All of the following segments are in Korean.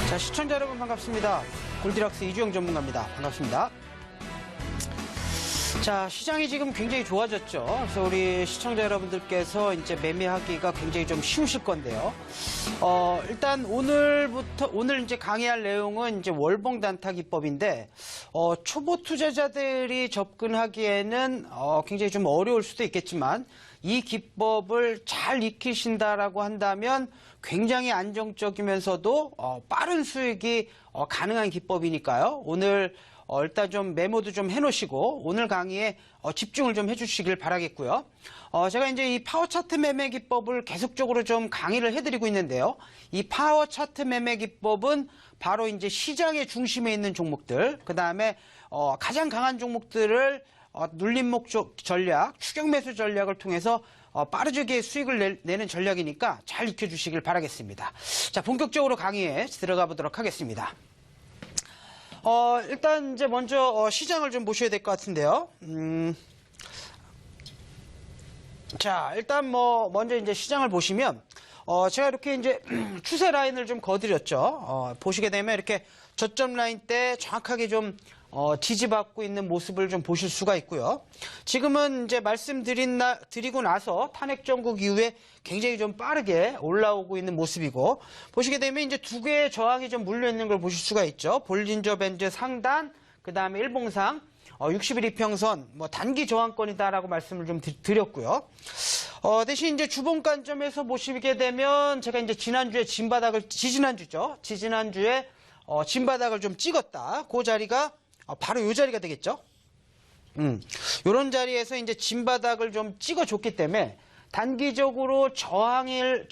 자, 시청자 여러분 반갑습니다. 골디락스 이주영 전문가입니다. 반갑습니다. 자, 시장이 지금 굉장히 좋아졌죠. 그래서 우리 시청자 여러분들께서 이제 매매하기가 굉장히 좀 쉬우실 건데요. 일단 오늘 이제 강의할 내용은 이제 월봉 단타 기법인데, 초보 투자자들이 접근하기에는 굉장히 좀 어려울 수도 있겠지만, 이 기법을 잘 익히신다라고 한다면 굉장히 안정적이면서도 빠른 수익이 가능한 기법이니까요. 오늘 일단 좀 메모도 좀 해놓으시고 오늘 강의에 집중을 좀 해주시길 바라겠고요. 제가 이제 이 파워 차트 매매 기법을 계속적으로 좀 강의를 해드리고 있는데요. 이 파워 차트 매매 기법은 바로 이제 시장의 중심에 있는 종목들, 그 다음에 가장 강한 종목들을 눌림목 전략, 추격 매수 전략을 통해서 빠르게 수익을 내는 전략이니까 잘 익혀주시길 바라겠습니다. 자, 본격적으로 강의에 들어가 보도록 하겠습니다. 일단 이제 먼저 시장을 좀 보셔야 될 것 같은데요. 자, 일단 먼저 이제 시장을 보시면 제가 이렇게 이제 추세 라인을 좀 그어드렸죠. 보시게 되면 이렇게 저점 라인 때 정확하게 좀 지지받고 있는 모습을 좀 보실 수가 있고요. 지금은 이제 드리고 나서 탄핵 정국 이후에 굉장히 좀 빠르게 올라오고 있는 모습이고, 보시게 되면 이제 두 개의 저항이 좀 물려 있는 걸 보실 수가 있죠. 볼린저 밴드 상단, 그 다음에 일봉상 60일 이평선 단기 저항권이다라고 말씀을 좀 드렸고요. 대신 이제 주봉 관점에서 보시게 되면 제가 이제 지난주에 지지난주에 진바닥을 좀 찍었다. 그 자리가 바로 이 자리가 되겠죠. 요런 자리에서 이제 진바닥을 좀 찍어줬기 때문에 단기적으로 저항을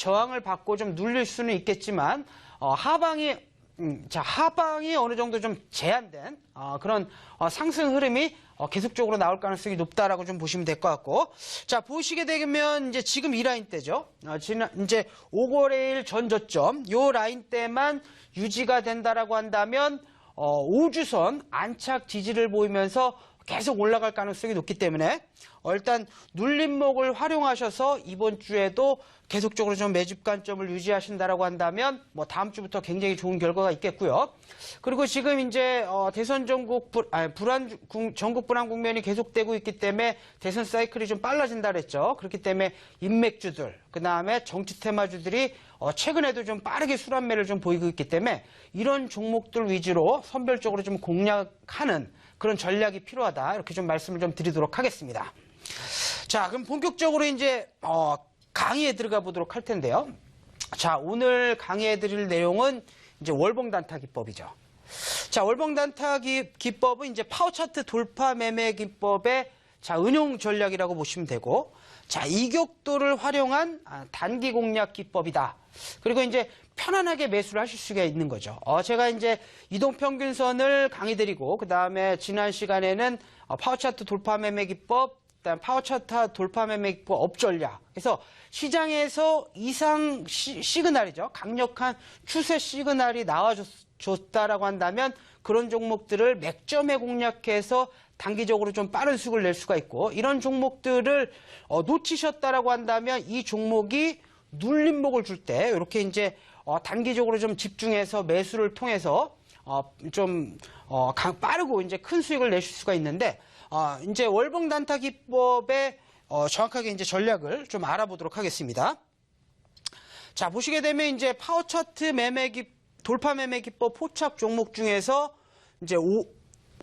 받고 좀 눌릴 수는 있겠지만, 하방이 어느 정도 좀 제한된, 그런 상승 흐름이 계속적으로 나올 가능성이 높다라고 좀 보시면 될 것 같고. 자, 보시게 되면 이제 지금 이 라인 대죠. 이제 5거래일 전 저점, 요 라인 대만 유지가 된다라고 한다면, 5주선 안착 지지를 보이면서 계속 올라갈 가능성이 높기 때문에 일단 눌림목을 활용하셔서 이번 주에도 계속적으로 좀 매집 관점을 유지하신다라고 한다면 다음 주부터 굉장히 좋은 결과가 있겠고요. 그리고 지금 이제 대선 전국 불안 국면이 계속되고 있기 때문에 대선 사이클이 좀 빨라진다 그랬죠. 그렇기 때문에 인맥주들, 그 다음에 정치 테마주들이 최근에도 좀 빠르게 순환매를 좀 보이고 있기 때문에 이런 종목들 위주로 선별적으로 좀 공략하는 그런 전략이 필요하다. 이렇게 좀 말씀을 좀 드리도록 하겠습니다. 자, 그럼 본격적으로 이제 강의에 들어가 보도록 할 텐데요. 자, 오늘 강의해 드릴 내용은 이제 월봉 단타 기법이죠. 자, 월봉 단타 기법은 이제 파워 차트 돌파 매매 기법의 응용 전략이라고 보시면 되고, 자, 이격도를 활용한 단기 공략 기법이다. 그리고 이제 편안하게 매수를 하실 수가 있는 거죠. 제가 이제 이동평균선을 강의 드리고, 그 다음에 지난 시간에는 파워차트 돌파 매매 기법, 그다음 파워차트 돌파 매매 기법 업전략. 그래서 시장에서 이상 시그널이죠. 강력한 추세 시그널이 나와줬다라고 한다면 그런 종목들을 맥점에 공략해서 단기적으로 좀 빠른 수익을 낼 수가 있고, 이런 종목들을 놓치셨다라고 한다면 이 종목이 눌림목을 줄 때 이렇게 이제 단기적으로 좀 집중해서 매수를 통해서 빠르고 이제 큰 수익을 내실 수가 있는데, 이제 월봉 단타 기법의 정확하게 이제 전략을 좀 알아보도록 하겠습니다. 자, 보시게 되면 이제 파워 차트 돌파 매매 기법 포착 종목 중에서 이제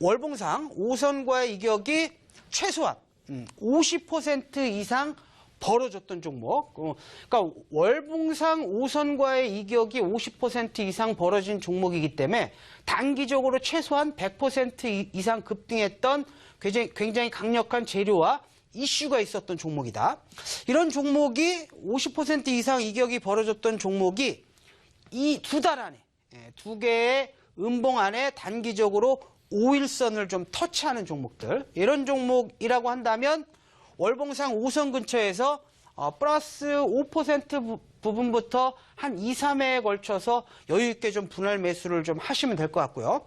월봉상 5선과의 이격이 최소한 50% 이상 벌어졌던 종목. 그러니까 월봉상 5선과의 이격이 50% 이상 벌어진 종목이기 때문에 단기적으로 최소한 100% 이상 급등했던 굉장히 강력한 재료와 이슈가 있었던 종목이다. 이런 종목이 50% 이상 이격이 벌어졌던 종목이 이 두 달 안에, 두 개의 음봉 안에 단기적으로 5일선을 좀 터치하는 종목들, 이런 종목이라고 한다면 월봉상 5선 근처에서 플러스 5% 부분부터 한 2, 3회에 걸쳐서 여유 있게 좀 분할 매수를 좀 하시면 될 것 같고요.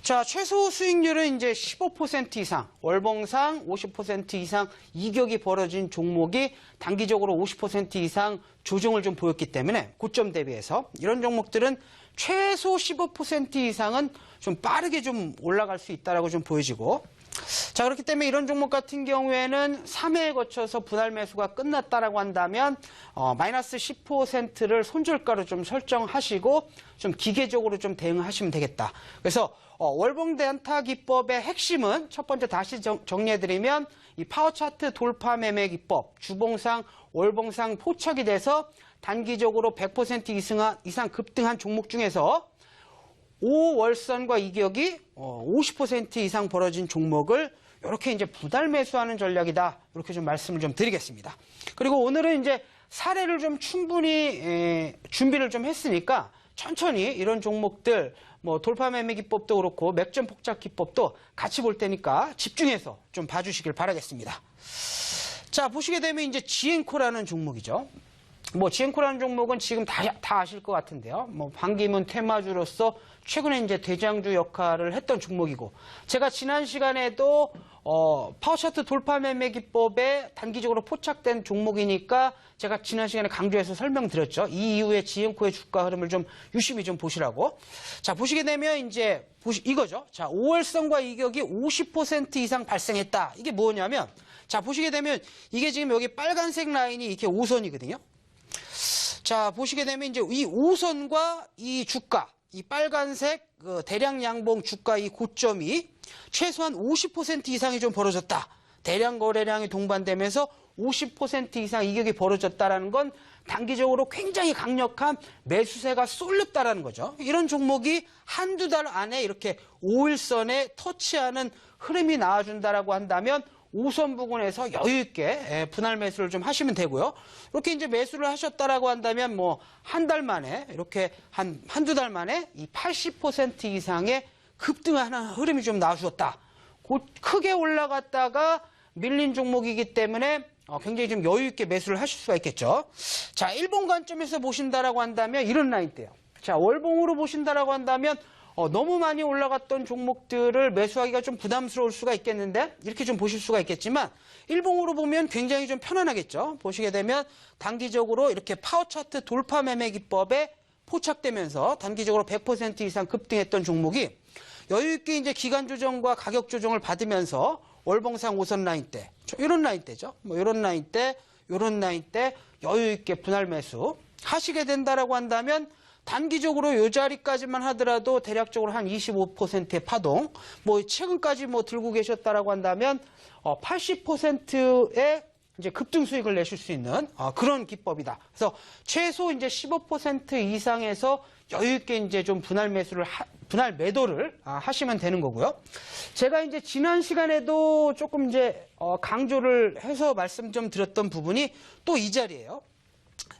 자, 최소 수익률은 이제 15% 이상, 월봉상 50% 이상 이격이 벌어진 종목이 단기적으로 50% 이상 조정을 좀 보였기 때문에 고점 대비해서 이런 종목들은 최소 15% 이상은 좀 빠르게 좀 올라갈 수 있다라고 좀 보여지고, 자, 그렇기 때문에 이런 종목 같은 경우에는 3회에 거쳐서 분할 매수가 끝났다라고 한다면 마이너스 10%를 손절가로 좀 설정하시고 좀 기계적으로 좀 대응하시면 되겠다. 그래서 월봉 단타 기법의 핵심은 첫 번째 다시 정리해드리면 이 파워 차트 돌파 매매 기법, 주봉상, 월봉상 포착이 돼서 단기적으로 100% 이상 급등한 종목 중에서 5월선과 이격이 50% 이상 벌어진 종목을 이렇게 이제 분할 매수하는 전략이다. 이렇게 좀 말씀을 좀 드리겠습니다. 그리고 오늘은 이제 사례를 좀 충분히 준비를 좀 했으니까 천천히 이런 종목들 뭐 돌파 매매 기법도 그렇고 맥점 폭착 기법도 같이 볼 테니까 집중해서 좀 봐주시길 바라겠습니다. 자, 보시게 되면 이제 지앤코라는 종목이죠. 뭐 지앤코라는 종목은 지금 다 아실 것 같은데요. 뭐 반기문 테마주로서 최근에 이제 대장주 역할을 했던 종목이고, 제가 지난 시간에도 파워차트 돌파 매매 기법에 단기적으로 포착된 종목이니까 제가 지난 시간에 강조해서 설명드렸죠. 이 이후에 지앤코의 주가 흐름을 좀 유심히 좀 보시라고. 자, 보시게 되면 이제 이거죠. 자, 5월선과 이격이 50% 이상 발생했다. 이게 뭐냐면, 자, 보시게 되면 이게 지금 여기 빨간색 라인이 이렇게 5선이거든요. 자, 보시게 되면 이제 이 5선과 이 주가, 이 빨간색 대량 양봉 주가 이 고점이 최소한 50% 이상이 좀 벌어졌다. 대량 거래량이 동반되면서 50% 이상 이격이 벌어졌다라는 건 단기적으로 굉장히 강력한 매수세가 쏠렸다라는 거죠. 이런 종목이 한두 달 안에 이렇게 5일선에 터치하는 흐름이 나와준다라고 한다면 5선 부근에서 여유 있게 분할 매수를 좀 하시면 되고요. 이렇게 이제 매수를 하셨다라고 한다면 뭐 한 달 만에 이렇게 한두 달 만에 이 80% 이상의 급등하는 흐름이 좀 나와주었다. 크게 올라갔다가 밀린 종목이기 때문에 굉장히 좀 여유 있게 매수를 하실 수가 있겠죠. 자, 일본 관점에서 보신다라고 한다면 이런 라인대요. 자, 월봉으로 보신다라고 한다면 너무 많이 올라갔던 종목들을 매수하기가 좀 부담스러울 수가 있겠는데 이렇게 좀 보실 수가 있겠지만 일봉으로 보면 굉장히 좀 편안하겠죠. 보시게 되면 단기적으로 이렇게 파워 차트 돌파 매매 기법에 포착되면서 단기적으로 100% 이상 급등했던 종목이 여유 있게 이제 기간 조정과 가격 조정을 받으면서 월봉상 5선 라인대, 이런 라인대죠. 뭐 이런 라인대, 이런 라인대 여유 있게 분할 매수 하시게 된다라고 한다면 단기적으로 이 자리까지만 하더라도 대략적으로 한 25%의 파동, 뭐 최근까지 뭐 들고 계셨다라고 한다면 80%의 이제 급등 수익을 내실 수 있는 그런 기법이다. 그래서 최소 이제 15% 이상에서 여유 있게 이제 좀 분할 매도를 하시면 되는 거고요. 제가 이제 지난 시간에도 조금 이제 강조를 해서 말씀 좀 드렸던 부분이 또 이 자리예요.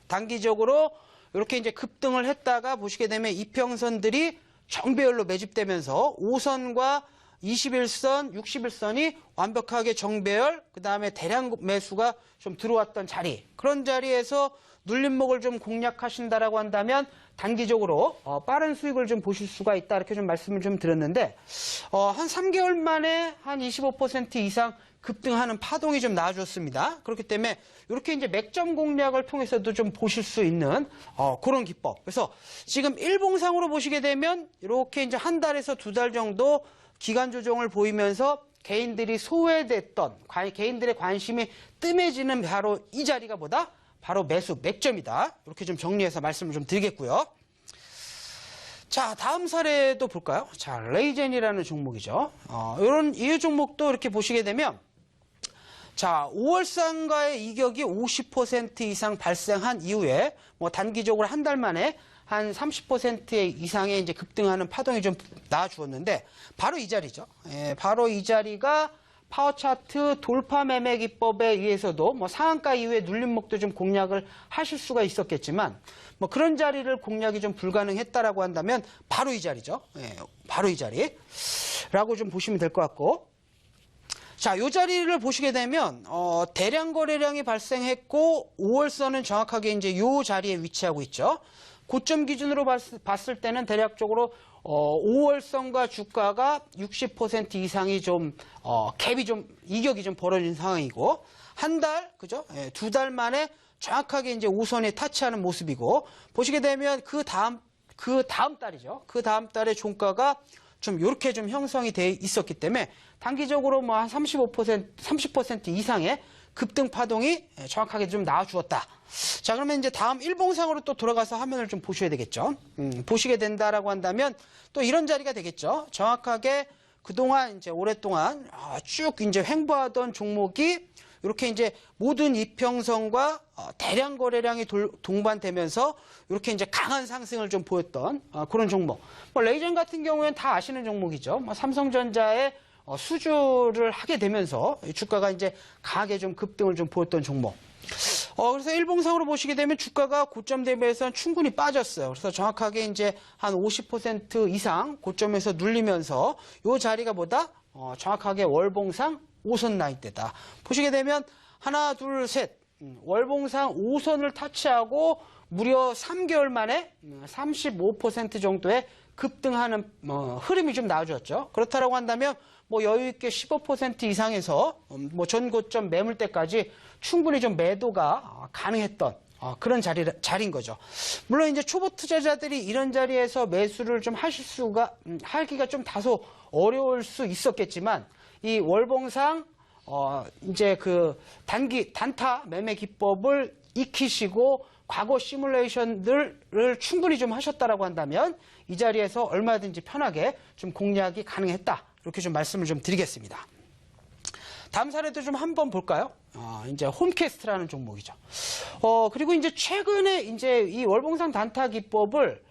단기적으로 이렇게 이제 급등을 했다가 보시게 되면 이평선들이 정배열로 매집되면서 5선과 21선, 61선이 완벽하게 정배열, 그 다음에 대량 매수가 좀 들어왔던 자리, 그런 자리에서 눌림목을 좀 공략하신다라고 한다면 단기적으로 빠른 수익을 좀 보실 수가 있다, 이렇게 좀 말씀을 좀 드렸는데 한 3개월 만에 한 25% 이상 급등하는 파동이 좀 나와줬습니다. 그렇기 때문에 이렇게 이제 맥점 공략을 통해서도 좀 보실 수 있는 그런 기법. 그래서 지금 일봉상으로 보시게 되면 이렇게 이제 한 달에서 두 달 정도 기간 조정을 보이면서 개인들이 소외됐던, 개인들의 관심이 뜸해지는 바로 이 자리가 뭐다? 바로 매수 맥점이다. 이렇게 좀 정리해서 말씀을 좀 드리겠고요. 자, 다음 사례도 볼까요? 자, 레이젠이라는 종목이죠. 이 종목도 이렇게 보시게 되면 자, 5월상과의 이격이 50% 이상 발생한 이후에 뭐 단기적으로 한 달 만에 한 30% 이상의 이제 급등하는 파동이 좀 나와주었는데 바로 이 자리죠. 바로 이 자리가 파워 차트 돌파 매매 기법에 의해서도 뭐 상한가 이후에 눌림목도 좀 공략을 하실 수가 있었겠지만 뭐 그런 자리를 공략이 좀 불가능했다라고 한다면 바로 이 자리죠. 바로 이 자리라고 좀 보시면 될 것 같고. 자, 이 자리를 보시게 되면 대량 거래량이 발생했고 5월선은 정확하게 이제 이 자리에 위치하고 있죠. 고점 기준으로 봤을 때는 대략적으로 5월선과 주가가 60% 이상이 좀 갭이 좀 이격이 좀 벌어진 상황이고 한 달 그죠? 예, 2달 만에 정확하게 이제 5선에 타치하는 모습이고 보시게 되면 그 다음 달이죠. 그 다음 달에 종가가 좀 이렇게 좀 형성이 돼 있었기 때문에 단기적으로 뭐 한 30% 이상의 급등 파동이 정확하게 좀 나와주었다. 자, 그러면 이제 다음 일봉상으로 또 돌아가서 화면을 좀 보셔야 되겠죠. 보시게 된다라고 한다면 또 이런 자리가 되겠죠. 정확하게 그동안 이제 오랫동안 쭉 이제 횡보하던 종목이 이렇게 이제 모든 이평선과 대량 거래량이 동반되면서 이렇게 이제 강한 상승을 좀 보였던 그런 종목. 뭐 레이전 같은 경우에는 다 아시는 종목이죠. 뭐 삼성전자의 수주를 하게 되면서 주가가 이제 강하게 좀 급등을 좀 보였던 종목. 그래서 일봉상으로 보시게 되면 주가가 고점 대비해서는 충분히 빠졌어요. 그래서 정확하게 이제 한 50% 이상 고점에서 눌리면서 이 자리가 뭐다? 정확하게 월봉상 5선 라인대다. 보시게 되면 하나, 둘, 셋. 월봉상 5선을 타치하고 무려 3개월 만에 35% 정도의 급등하는 흐름이 좀 나와줬죠. 그렇다라고 한다면 뭐 여유 있게 15% 이상에서 뭐 전고점 매물대까지 충분히 좀 매도가 가능했던 그런 자리인 거죠. 물론 이제 초보 투자자들이 이런 자리에서 매수를 좀 하기가 좀 다소 어려울 수 있었겠지만 이 월봉상 이제 그 단타 매매 기법을 익히시고 과거 시뮬레이션들을 충분히 좀 하셨다라고 한다면 이 자리에서 얼마든지 편하게 좀 공략이 가능했다. 이렇게 좀 말씀을 좀 드리겠습니다. 다음 사례도 좀 한번 볼까요? 이제 홈캐스트라는 종목이죠. 그리고 이제 최근에 이제 이 월봉상 단타 기법을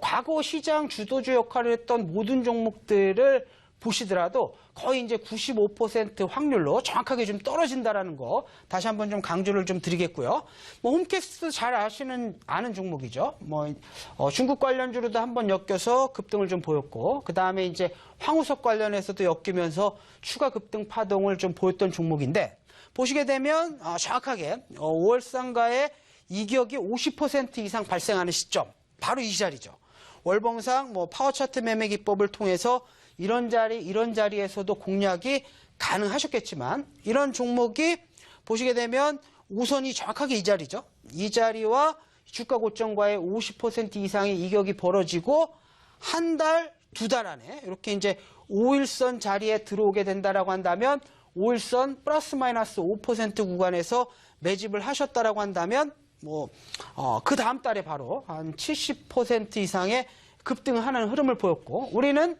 과거 시장 주도주 역할을 했던 모든 종목들을 보시더라도 거의 이제 95% 확률로 정확하게 좀 떨어진다라는 거 다시 한번 좀 강조를 좀 드리겠고요. 뭐 홈캐스트 잘 아는 종목이죠. 뭐 중국 관련주로도 한번 엮여서 급등을 좀 보였고 그 다음에 이제 황우석 관련해서도 엮이면서 추가 급등 파동을 좀 보였던 종목인데 보시게 되면 정확하게 5월 상가의 이격이 50% 이상 발생하는 시점 바로 이 자리죠. 월봉상 뭐 파워 차트 매매 기법을 통해서 이런 자리에서도 공략이 가능하셨겠지만 이런 종목이 보시게 되면 우선이 정확하게 이 자리죠. 이 자리와 주가 고점과의 50% 이상의 이격이 벌어지고 한 달, 2달 안에 이렇게 이제 5일선 자리에 들어오게 된다라고 한다면 5일선 플러스 마이너스 5% 구간에서 매집을 하셨다라고 한다면 뭐 그 다음 달에 바로 한 70% 이상의 급등하는 흐름을 보였고 우리는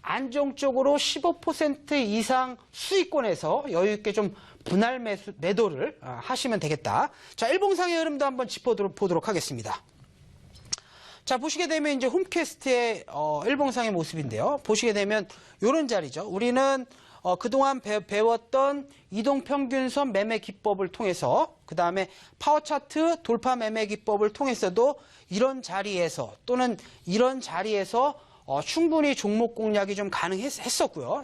안정적으로 15% 이상 수익권에서 여유 있게 좀 분할 매도를 하시면 되겠다. 자, 일봉상의 흐름도 한번 짚어보도록 하겠습니다. 자, 보시게 되면 이제 홈캐스트의 일봉상의 모습인데요. 보시게 되면 이런 자리죠. 우리는 그동안 배웠던 이동평균선 매매 기법을 통해서 그 다음에 파워차트 돌파 매매 기법을 통해서도 이런 자리에서 또는 이런 자리에서 충분히 종목 공략이 좀 가능했었고요.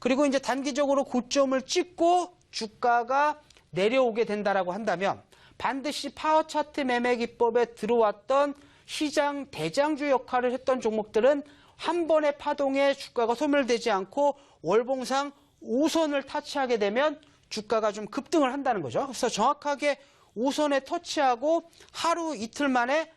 그리고 이제 단기적으로 고점을 찍고 주가가 내려오게 된다라고 한다면 반드시 파워 차트 매매 기법에 들어왔던 시장 대장주 역할을 했던 종목들은 한 번의 파동에 주가가 소멸되지 않고 월봉상 5선을 타치하게 되면 주가가 좀 급등을 한다는 거죠. 그래서 정확하게 5선에 터치하고 하루 이틀 만에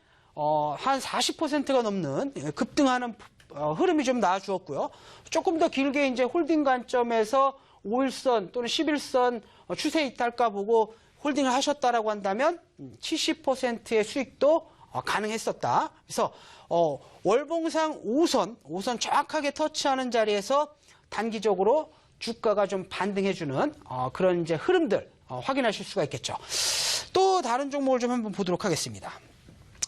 한 40%가 넘는 급등하는 흐름이 좀 나와주었고요. 조금 더 길게 이제 홀딩 관점에서 5일선 또는 11선 추세 이탈가 보고 홀딩을 하셨다라고 한다면 70%의 수익도 가능했었다. 그래서 월봉상 5선 정확하게 터치하는 자리에서 단기적으로 주가가 좀 반등해주는 그런 이제 흐름들 확인하실 수가 있겠죠. 또 다른 종목을 좀 한번 보도록 하겠습니다.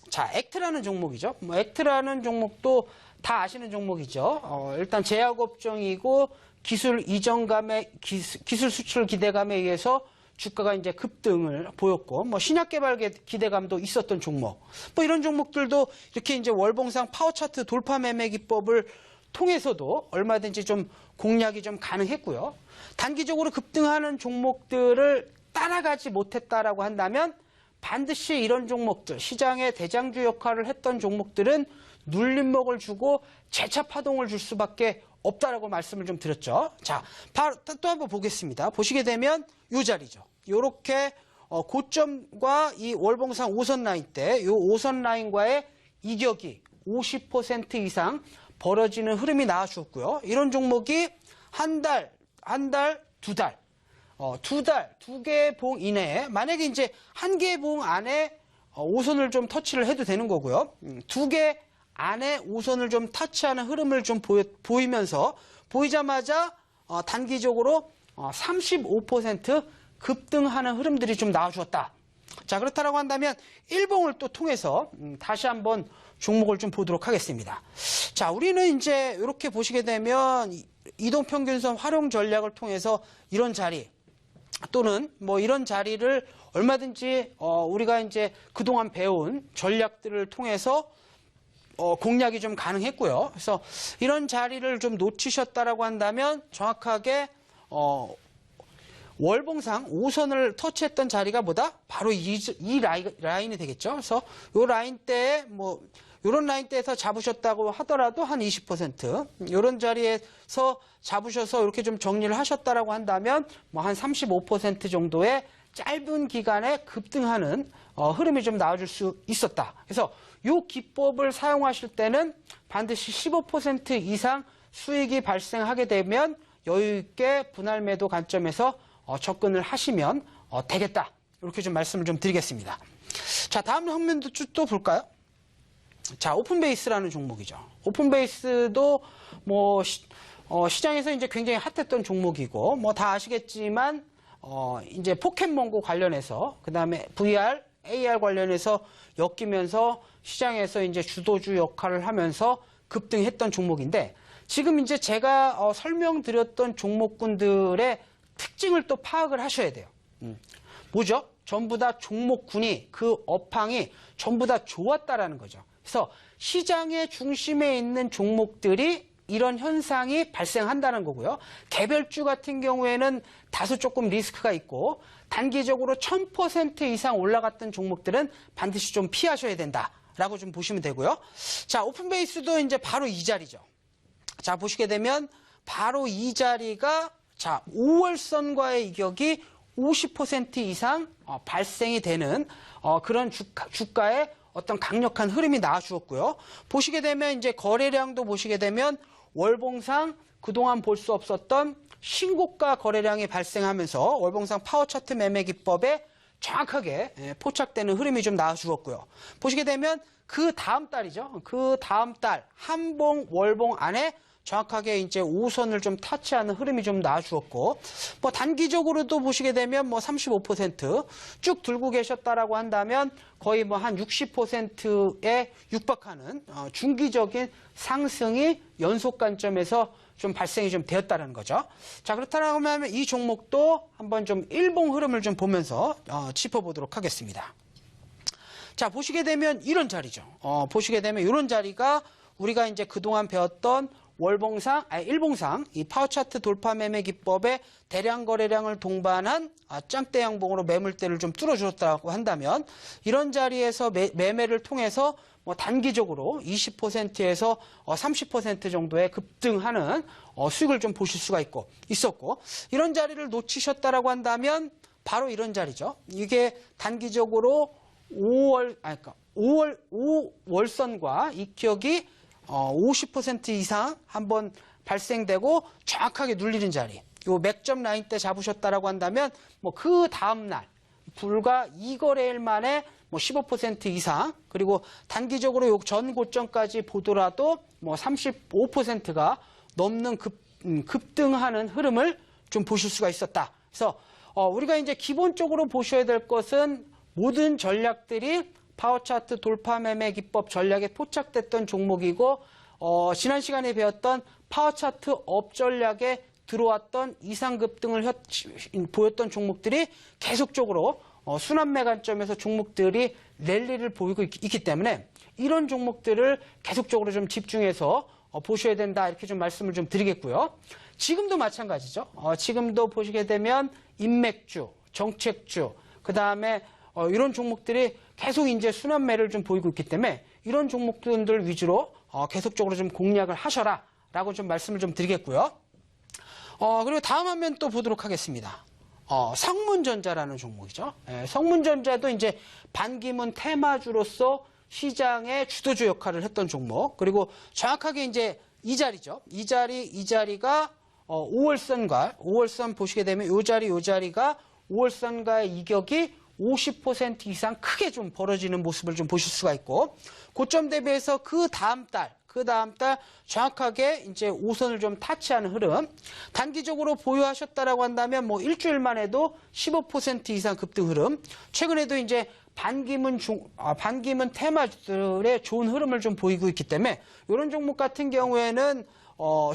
자, 액트라는 종목이죠. 뭐 액트라는 종목도 다 아시는 종목이죠. 일단 제약업종이고 기술 이전감에 기술 수출 기대감에 의해서 주가가 이제 급등을 보였고 뭐 신약 개발 기대감도 있었던 종목. 뭐 이런 종목들도 이렇게 이제 월봉상 파워 차트 돌파 매매 기법을 통해서도 얼마든지 좀 공략이 좀 가능했고요. 단기적으로 급등하는 종목들을 따라가지 못했다라고 한다면 반드시 이런 종목들, 시장의 대장주 역할을 했던 종목들은 눌림목을 주고 재차 파동을 줄 수밖에 없다라고 말씀을 좀 드렸죠. 자, 바로 또 한번 보겠습니다. 보시게 되면 이 자리죠. 요렇게 고점과 이 월봉상 5선 라인 때 이 5선 라인과의 이격이 50% 이상 벌어지는 흐름이 나와주었고요. 이런 종목이 한 달, 두 달, 두 개의 봉 이내에, 만약에 이제 한 개의 봉 안에 5선을 좀 터치를 해도 되는 거고요. 두 개 안에 5선을 좀 터치하는 흐름을 좀 보이면서, 보이자마자 단기적으로 35% 급등하는 흐름들이 좀 나와주었다. 자, 그렇다라고 한다면 일봉을 또 통해서 다시 한번 종목을 좀 보도록 하겠습니다. 자, 우리는 이제 이렇게 보시게 되면 이동평균선 활용 전략을 통해서 이런 자리 또는 뭐 이런 자리를 얼마든지 우리가 이제 그동안 배운 전략들을 통해서 공략이 좀 가능했고요. 그래서 이런 자리를 좀 놓치셨다라고 한다면 정확하게 월봉상 5선을 터치했던 자리가 뭐다? 바로 이 라인이 되겠죠. 그래서 이 라인 때에 뭐 이런 라인대에서 잡으셨다고 하더라도 한 20%, 이런 자리에서 잡으셔서 이렇게 좀 정리를 하셨다라고 한다면 뭐 한 35% 정도의 짧은 기간에 급등하는 흐름이 좀 나와줄 수 있었다. 그래서 이 기법을 사용하실 때는 반드시 15% 이상 수익이 발생하게 되면 여유 있게 분할 매도 관점에서 접근을 하시면 되겠다. 이렇게 좀 말씀을 좀 드리겠습니다. 자, 다음 화면도 또 볼까요? 자, 오픈베이스라는 종목이죠. 오픈베이스도 뭐 시장에서 이제 굉장히 핫했던 종목이고, 뭐 다 아시겠지만 이제 포켓몬고 관련해서, 그다음에 VR, AR 관련해서 엮이면서 시장에서 이제 주도주 역할을 하면서 급등했던 종목인데, 지금 이제 제가 설명드렸던 종목군들의 특징을 또 파악을 하셔야 돼요. 뭐죠? 전부 다 종목군이, 그 업황이 전부 다 좋았다라는 거죠. 그래서 시장의 중심에 있는 종목들이 이런 현상이 발생한다는 거고요. 개별주 같은 경우에는 다소 조금 리스크가 있고, 단기적으로 1000% 이상 올라갔던 종목들은 반드시 좀 피하셔야 된다라고 좀 보시면 되고요. 자, 오픈베이스도 이제 바로 이 자리죠. 자, 보시게 되면 바로 이 자리가, 자, 5월선과의 이격이 50% 이상 발생이 되는 그런 주가의 어떤 강력한 흐름이 나와주었고요. 보시게 되면 이제 거래량도 보시게 되면 월봉상 그동안 볼 수 없었던 신고가 거래량이 발생하면서 월봉상 파워차트 매매 기법에 정확하게 포착되는 흐름이 좀 나와주었고요. 보시게 되면 그 다음 달이죠. 그 다음 달 한봉, 월봉 안에 정확하게 이제 5선을 좀 타치하는 흐름이 좀 나와주었고, 뭐 단기적으로도 보시게 되면 뭐 35% 들고 계셨다라고 한다면 거의 뭐 한 60%에 육박하는 중기적인 상승이 연속 관점에서 좀 발생이 좀 되었다는 거죠. 자, 그렇다고 하면 이 종목도 한번 좀 일봉 흐름을 좀 보면서 짚어보도록 하겠습니다. 자, 보시게 되면 이런 자리죠. 보시게 되면 이런 자리가 우리가 이제 그동안 배웠던 일봉상 이 파워차트 돌파 매매 기법의 대량 거래량을 동반한 짱대 양봉으로 매물대를 좀 뚫어주었다고 한다면, 이런 자리에서 매매를 통해서 뭐 단기적으로 20%에서 30% 정도의 급등하는 수익을 좀 보실 수가 있었고, 이런 자리를 놓치셨다라고 한다면 바로 이런 자리죠. 이게 단기적으로 5월선과 이 기억이 50% 이상 한번 발생되고 정확하게 눌리는 자리, 요 맥점 라인 때 잡으셨다라고 한다면 뭐 그 다음 날 불과 2거래일 만에 뭐 15% 이상, 그리고 단기적으로 요 전 고점까지 보더라도 뭐 35%가 넘는 급등하는 흐름을 좀 보실 수가 있었다. 그래서 우리가 이제 기본적으로 보셔야 될 것은 모든 전략들이 파워차트 돌파 매매 기법 전략에 포착됐던 종목이고, 지난 시간에 배웠던 파워차트 업 전략에 들어왔던 이상 급등을 보였던 종목들이 계속적으로 순환매 관점에서 종목들이 랠리를 보이고 있기 때문에 이런 종목들을 계속적으로 좀 집중해서 보셔야 된다, 이렇게 좀 말씀을 좀 드리겠고요. 지금도 마찬가지죠. 지금도 보시게 되면 인맥주, 정책주, 그 다음에 이런 종목들이 계속 이제 순환매를 좀 보이고 있기 때문에 이런 종목들 위주로 계속적으로 좀 공략을 하셔라라고 좀 말씀을 좀 드리겠고요. 그리고 다음 화면 또 보도록 하겠습니다. 성문전자라는 종목이죠. 성문전자도 이제 반기문 테마주로서 시장의 주도주 역할을 했던 종목. 그리고 정확하게 이제 이 자리죠. 이 자리가 5월선과 보시게 되면 요 자리가 5월선과의 이격이 50% 이상 크게 좀 벌어지는 모습을 좀 보실 수가 있고, 고점 대비해서 그 다음 달 정확하게 이제 5선을 좀 타치하는 흐름. 단기적으로 보유하셨다라고 한다면 뭐 일주일만 해도 15% 이상 급등 흐름. 최근에도 이제 반기문 테마주들의 좋은 흐름을 좀 보이고 있기 때문에 이런 종목 같은 경우에는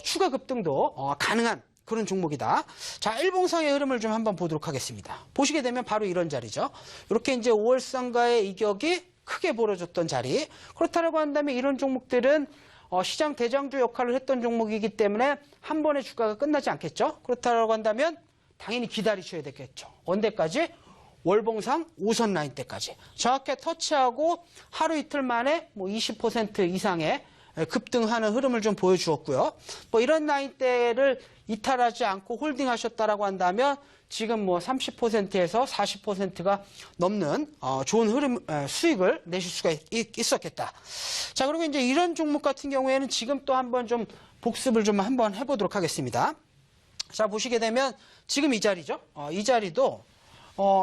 추가 급등도 가능한 그런 종목이다. 자, 일봉상의 흐름을 좀 한번 보도록 하겠습니다. 보시게 되면 바로 이런 자리죠. 이렇게 이제 5월선과의 이격이 크게 벌어졌던 자리. 그렇다고 한다면 이런 종목들은 시장 대장주 역할을 했던 종목이기 때문에 한 번에 주가가 끝나지 않겠죠. 그렇다고 한다면 당연히 기다리셔야 되겠죠. 언제까지? 월봉상 5선 라인 때까지. 정확히 터치하고 하루 이틀 만에 뭐 20% 이상의 급등하는 흐름을 좀 보여주었고요. 뭐 이런 라인대를 이탈하지 않고 홀딩하셨다라고 한다면 지금 뭐 30%에서 40%가 넘는 좋은 흐름 수익을 내실 수가 있었겠다. 자, 그리고 이제 이런 종목 같은 경우에는 지금 또 한번 좀 복습을 좀 한번 해보도록 하겠습니다. 자, 보시게 되면 지금 이 자리죠. 이 자리도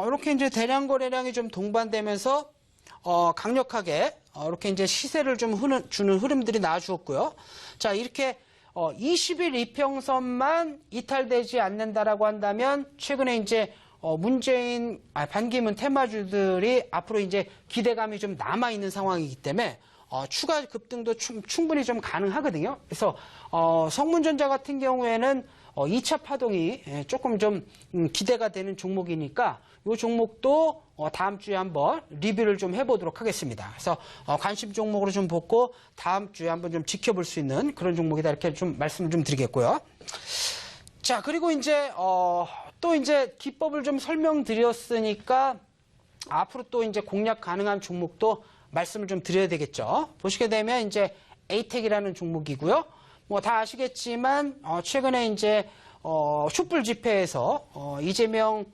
이렇게 이제 대량 거래량이 좀 동반되면서 강력하게 이렇게 이제 시세를 좀 주는 흐름들이 나와주었고요. 자, 이렇게 20일 이평선만 이탈되지 않는다라고 한다면 최근에 이제 반기문 테마주들이 앞으로 이제 기대감이 좀 남아 있는 상황이기 때문에 추가 급등도 충분히 좀 가능하거든요. 그래서 성문전자 같은 경우에는 2차 파동이 조금 좀 기대가 되는 종목이니까 이 종목도 다음 주에 한번 리뷰를 좀 해보도록 하겠습니다. 그래서 관심 종목으로 좀 보고 다음 주에 한번 좀 지켜볼 수 있는 그런 종목이다, 이렇게 좀 말씀을 좀 드리겠고요. 자, 그리고 이제 또 이제 기법을 좀 설명드렸으니까 앞으로 또 이제 공략 가능한 종목도 말씀을 좀 드려야 되겠죠. 보시게 되면 이제 에이텍이라는 종목이고요. 뭐 다 아시겠지만 최근에 이제 촛불 집회에서 이재명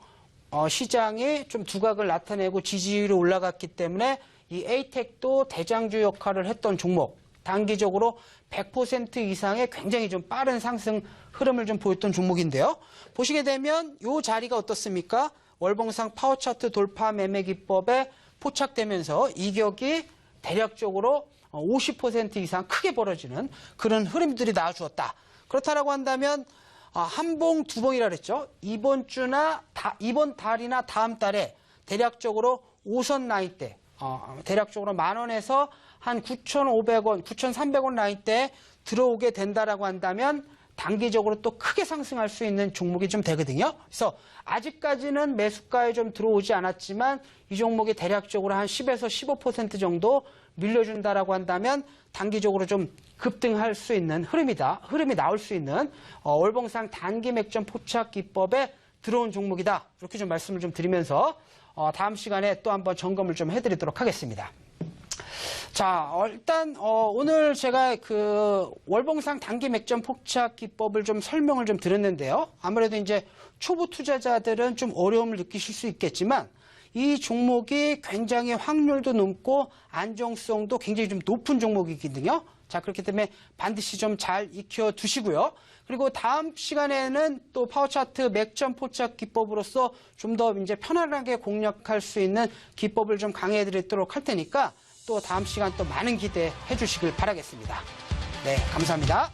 시장이 좀 두각을 나타내고 지지율이 올라갔기 때문에 이 에이텍도 대장주 역할을 했던 종목, 단기적으로 100% 이상의 굉장히 좀 빠른 상승 흐름을 좀 보였던 종목인데요. 보시게 되면 이 자리가 어떻습니까? 월봉상 파워차트 돌파 매매 기법에 포착되면서 이격이 대략적으로 50% 이상 크게 벌어지는 그런 흐름들이 나와주었다. 그렇다라고 한다면 한봉 두봉이라 그랬죠. 이번 달이나 다음 달에 대략적으로 5선 라인대, 대략적으로 10,000원에서 한 9,500원, 9,300원 라인대에 들어오게 된다라고 한다면 단기적으로 또 크게 상승할 수 있는 종목이 좀 되거든요. 그래서 아직까지는 매수가에 좀 들어오지 않았지만 이 종목이 대략적으로 한 10에서 15% 정도 밀려준다라고 한다면 단기적으로 좀 급등할 수 있는 흐름이 나올 수 있는 월봉상 단기 맥점 포착 기법에 들어온 종목이다. 이렇게 좀 말씀을 좀 드리면서 다음 시간에 또 한번 점검을 좀 해드리도록 하겠습니다. 자, 일단 오늘 제가 그 월봉상 단기 맥점 포착 기법을 좀 설명을 좀 드렸는데요. 아무래도 이제 초보 투자자들은 좀 어려움을 느끼실 수 있겠지만 이 종목이 굉장히 확률도 높고 안정성도 굉장히 좀 높은 종목이거든요. 자, 그렇기 때문에 반드시 좀 잘 익혀 두시고요. 그리고 다음 시간에는 또 파워차트 맥점 포착 기법으로서 좀 더 이제 편안하게 공략할 수 있는 기법을 좀 강의해 드리도록 할 테니까 또 다음 시간 또 많은 기대해 주시길 바라겠습니다. 네, 감사합니다.